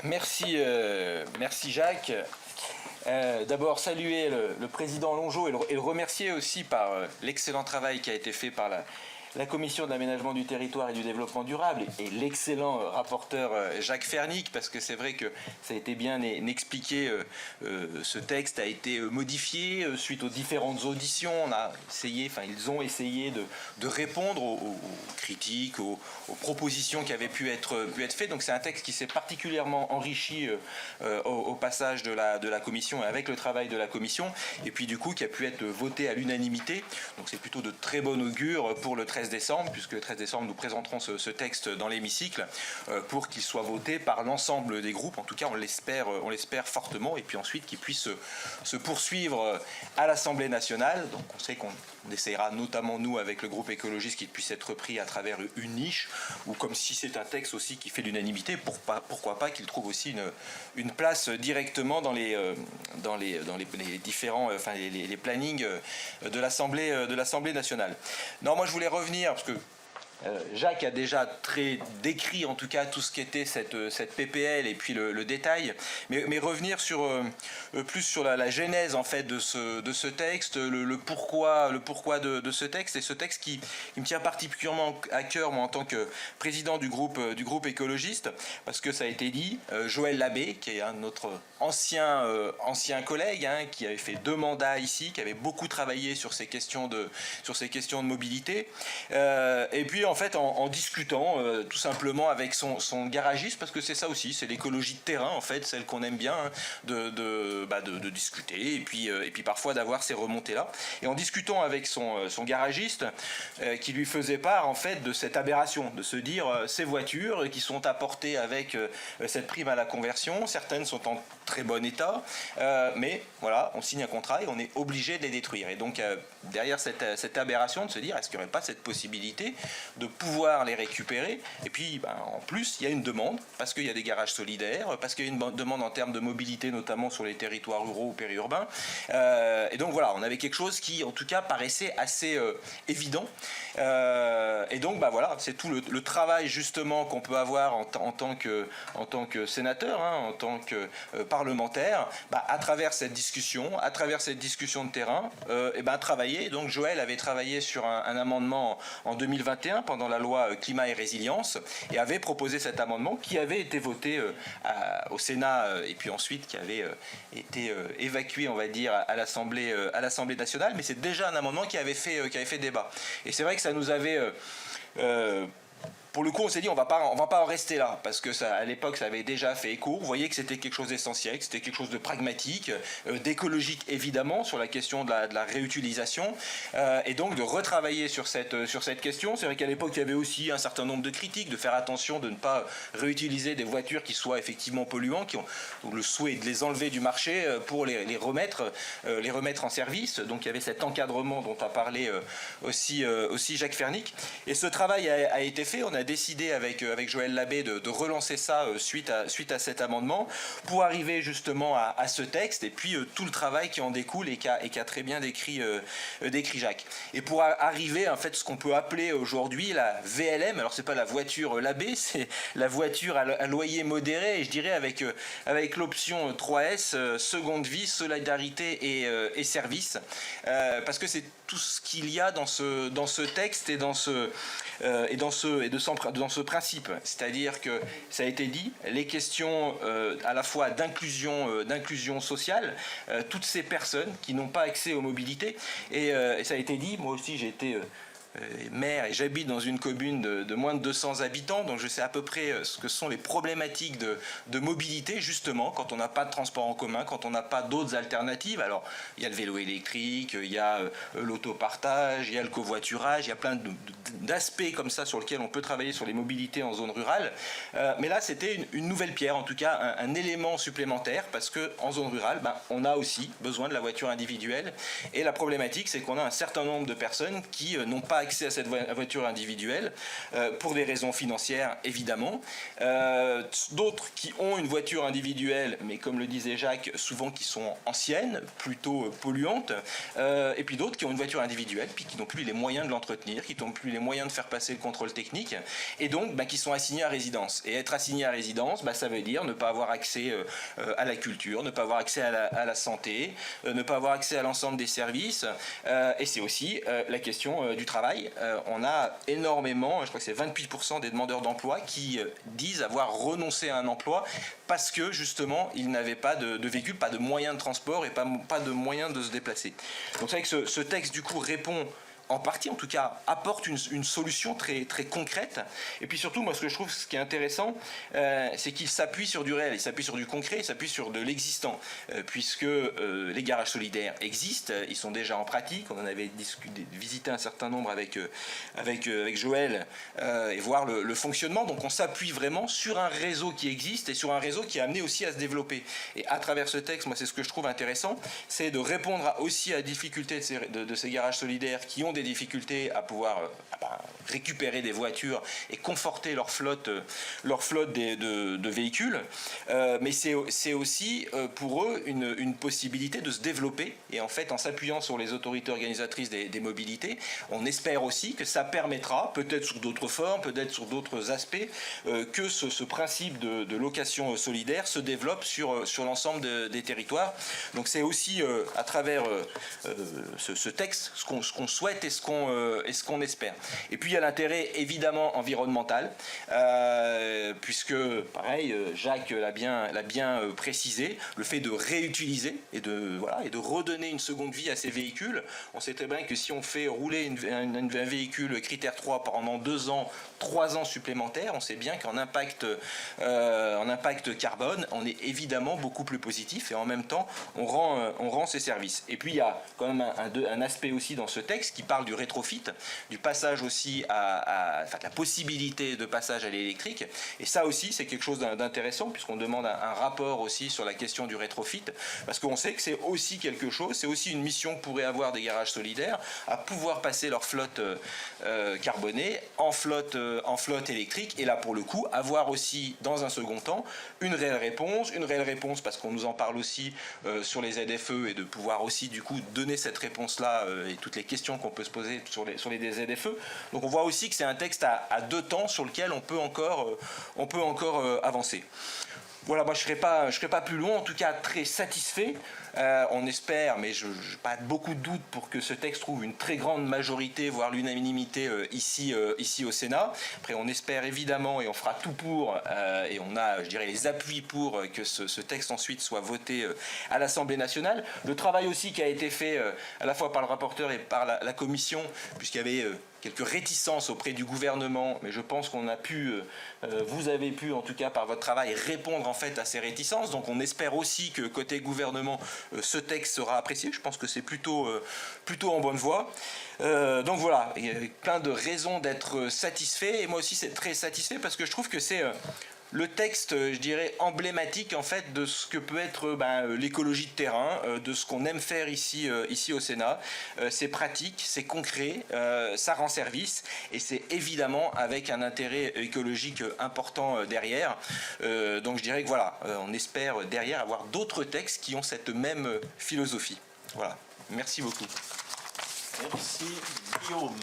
Merci Jacques. D'abord saluer le président Longeau et le remercier aussi par l'excellent travail qui a été fait par la Commission de l'aménagement du territoire et du développement durable et l'excellent rapporteur Jacques Fernic, parce que c'est vrai que ça a été bien expliqué, ce texte a été modifié suite aux différentes auditions. Ils ont essayé de répondre aux critiques, aux propositions qui avaient pu être faites. Donc c'est un texte qui s'est particulièrement enrichi au passage de la Commission et avec le travail de la Commission, et puis du coup qui a pu être voté à l'unanimité. Donc c'est plutôt de très bon augure pour le 13 décembre, puisque le 13 décembre nous présenterons ce texte dans l'hémicycle pour qu'il soit voté par l'ensemble des groupes. En tout cas on l'espère fortement, et puis ensuite qu'il puisse se poursuivre à l'Assemblée nationale. Donc on sait qu'on essaiera notamment nous avec le groupe écologiste qu'il puisse être repris à travers une niche, ou comme si c'est un texte aussi qui fait l'unanimité, pourquoi pas qu'il trouve aussi une place directement dans les différents les plannings de l'Assemblée nationale. Non, moi je voulais revenir parce que Jacques a déjà très décrit en tout cas tout ce qu'était cette PPL et puis le détail, mais revenir plus sur la genèse en fait de ce texte, le pourquoi de ce texte, et ce texte qui me tient particulièrement à cœur, moi en tant que président du groupe écologiste, parce que ça a été dit, Joël Labbé, qui est un de notre ancien collègue, qui avait fait 2 mandats ici, qui avait beaucoup travaillé sur ces questions de mobilité, et puis en fait en discutant tout simplement avec son garagiste, parce que c'est ça aussi, c'est l'écologie de terrain en fait, celle qu'on aime bien, de discuter et puis parfois d'avoir ces remontées là, et en discutant avec son garagiste qui lui faisait part en fait de cette aberration, de se dire ces voitures qui sont apportées avec cette prime à la conversion, certaines sont en très bon état, mais voilà, on signe un contrat et on est obligé de les détruire. Et donc derrière cette aberration, de se dire est-ce qu'il n'y aurait pas cette possibilité de pouvoir les récupérer, et puis en plus il y a une demande, parce qu'il y a des garages solidaires, parce qu'il y a une demande en termes de mobilité, notamment sur les territoires ruraux ou périurbains, et donc voilà, on avait quelque chose qui en tout cas paraissait assez évident, et donc voilà, c'est tout le travail justement qu'on peut avoir en tant que sénateur, en tant que parlementaire, à travers cette discussion de terrain, travailler. Donc Joël avait travaillé sur un amendement en 2021 pendant la loi Climat et Résilience, et avait proposé cet amendement qui avait été voté au Sénat, et puis ensuite qui avait été évacué, on va dire, à l'Assemblée nationale, mais c'est déjà un amendement qui avait fait débat. Et c'est vrai que ça nous avait pour le coup, on s'est dit on va pas en rester là, parce que ça, à l'époque, ça avait déjà fait écho. Vous voyez que c'était quelque chose d'essentiel, que c'était quelque chose de pragmatique, d'écologique évidemment, sur la question de la réutilisation, et donc de retravailler sur cette question. C'est vrai qu'à l'époque, il y avait aussi un certain nombre de critiques, de faire attention de ne pas réutiliser des voitures qui soient effectivement polluantes, qui ont le souhait de les enlever du marché pour les remettre en service. Donc il y avait cet encadrement dont a parlé aussi Jacques Fernic. Et ce travail a été fait. On a décidé avec Joël Labbé de relancer ça suite à cet amendement, pour arriver justement à ce texte, et puis tout le travail qui en découle et qu'a très bien décrit Jacques. Et pour arriver en fait ce qu'on peut appeler aujourd'hui la VLM, alors c'est pas la voiture Labbé, c'est la voiture à loyer modéré, et je dirais avec l'option 3S, seconde vie, solidarité et service, parce que c'est tout ce qu'il y a dans ce texte et dans ce principe. C'est-à-dire que, ça a été dit, les questions à la fois d'inclusion sociale, toutes ces personnes qui n'ont pas accès aux mobilités, et ça a été dit, moi aussi j'ai été maire et j'habite dans une commune de moins de 200 habitants, donc je sais à peu près ce que sont les problématiques de mobilité, justement, quand on n'a pas de transport en commun, quand on n'a pas d'autres alternatives. Alors, il y a le vélo électrique, il y a l'autopartage, il y a le covoiturage, il y a plein d'aspects comme ça sur lesquels on peut travailler sur les mobilités en zone rurale. Mais là, c'était une nouvelle pierre, en tout cas un élément supplémentaire, parce qu'en zone rurale, on a aussi besoin de la voiture individuelle. Et la problématique, c'est qu'on a un certain nombre de personnes qui n'ont pas accès à cette voiture individuelle, pour des raisons financières évidemment. D'autres qui ont une voiture individuelle, mais comme le disait Jacques, souvent qui sont anciennes, plutôt polluantes, et puis d'autres qui ont une voiture individuelle, puis qui n'ont plus les moyens de l'entretenir, qui n'ont plus les moyens de faire passer le contrôle technique, et donc qui sont assignés à résidence. Et être assigné à résidence, ça veut dire ne pas avoir accès à la culture, ne pas avoir accès à la santé, ne pas avoir accès à l'ensemble des services, et c'est aussi la question du travail. On a énormément, je crois que c'est 28% des demandeurs d'emploi qui disent avoir renoncé à un emploi parce que justement ils n'avaient pas de véhicule, pas de moyens de transport et pas de moyens de se déplacer. Donc c'est vrai que ce texte du coup répond en partie, en tout cas, apporte une solution très, très concrète. Et puis surtout, moi, ce que je trouve, ce qui est intéressant, c'est qu'il s'appuie sur du réel, il s'appuie sur du concret, il s'appuie sur de l'existant, puisque les garages solidaires existent, ils sont déjà en pratique. On en avait visité un certain nombre avec Joël et voir le fonctionnement. Donc on s'appuie vraiment sur un réseau qui existe et sur un réseau qui est amené aussi à se développer. Et à travers ce texte, moi, c'est ce que je trouve intéressant, c'est de répondre aussi à la difficulté de ces garages solidaires qui ont des difficultés à pouvoir récupérer des voitures et conforter leur flotte de véhicules. Mais c'est aussi pour eux une possibilité de se développer. Et en fait, en s'appuyant sur les autorités organisatrices des mobilités, on espère aussi que ça permettra, peut-être sous d'autres formes, peut-être sur d'autres aspects, que ce principe de location solidaire se développe sur l'ensemble des territoires. Donc c'est aussi à travers ce texte ce qu'on souhaite et ce qu'on espère. Et puis il y a l'intérêt évidemment environnemental, puisque pareil, Jacques l'a bien précisé, le fait de réutiliser et de redonner une seconde vie à ces véhicules. On sait très bien que si on fait rouler un véhicule critère 3 pendant 2 ans, 3 ans supplémentaires, on sait bien qu'en impact carbone, on est évidemment beaucoup plus positif et en même temps on rend ses services. Et puis il y a quand même un aspect aussi dans ce texte qui parle du rétrofit, du passage aussi la possibilité de passage à l'électrique. Et ça aussi, c'est quelque chose d'intéressant puisqu'on demande un rapport aussi sur la question du rétrofit, parce qu'on sait que c'est aussi quelque chose, c'est aussi une mission que pourraient avoir des garages solidaires, à pouvoir passer leur flotte carbonée en flotte électrique. Et là, pour le coup, avoir aussi, dans un second temps, une réelle réponse parce qu'on nous en parle aussi sur les ZFE et de pouvoir aussi, du coup, donner cette réponse-là et toutes les questions qu'on peut se poser sur les ZFE. Donc on voit aussi que c'est un texte à 2 temps sur lequel on peut encore avancer. Voilà, moi je ne serai pas plus long, en tout cas très satisfait. On espère, mais je n'ai pas beaucoup de doutes pour que ce texte trouve une très grande majorité, voire l'unanimité ici au Sénat. Après, on espère évidemment, et on fera tout pour, et on a, je dirais, les appuis pour que ce texte ensuite soit voté à l'Assemblée nationale. Le travail aussi qui a été fait à la fois par le rapporteur et par la commission, puisqu'il y avait quelques réticences auprès du gouvernement, mais je pense qu'on a pu, vous avez pu en tout cas par votre travail répondre en fait à ces réticences. Donc on espère aussi que côté gouvernement, ce texte sera apprécié. Je pense que c'est plutôt en bonne voie. Donc voilà, il y a plein de raisons d'être satisfait. Et moi aussi c'est très satisfait parce que je trouve que c'est le texte, je dirais, emblématique en fait de ce que peut être l'écologie de terrain, de ce qu'on aime faire ici au Sénat. C'est pratique, c'est concret, ça rend service et c'est évidemment avec un intérêt écologique important derrière. Donc je dirais que voilà, on espère derrière avoir d'autres textes qui ont cette même philosophie. Voilà, merci beaucoup. Merci Guillaume.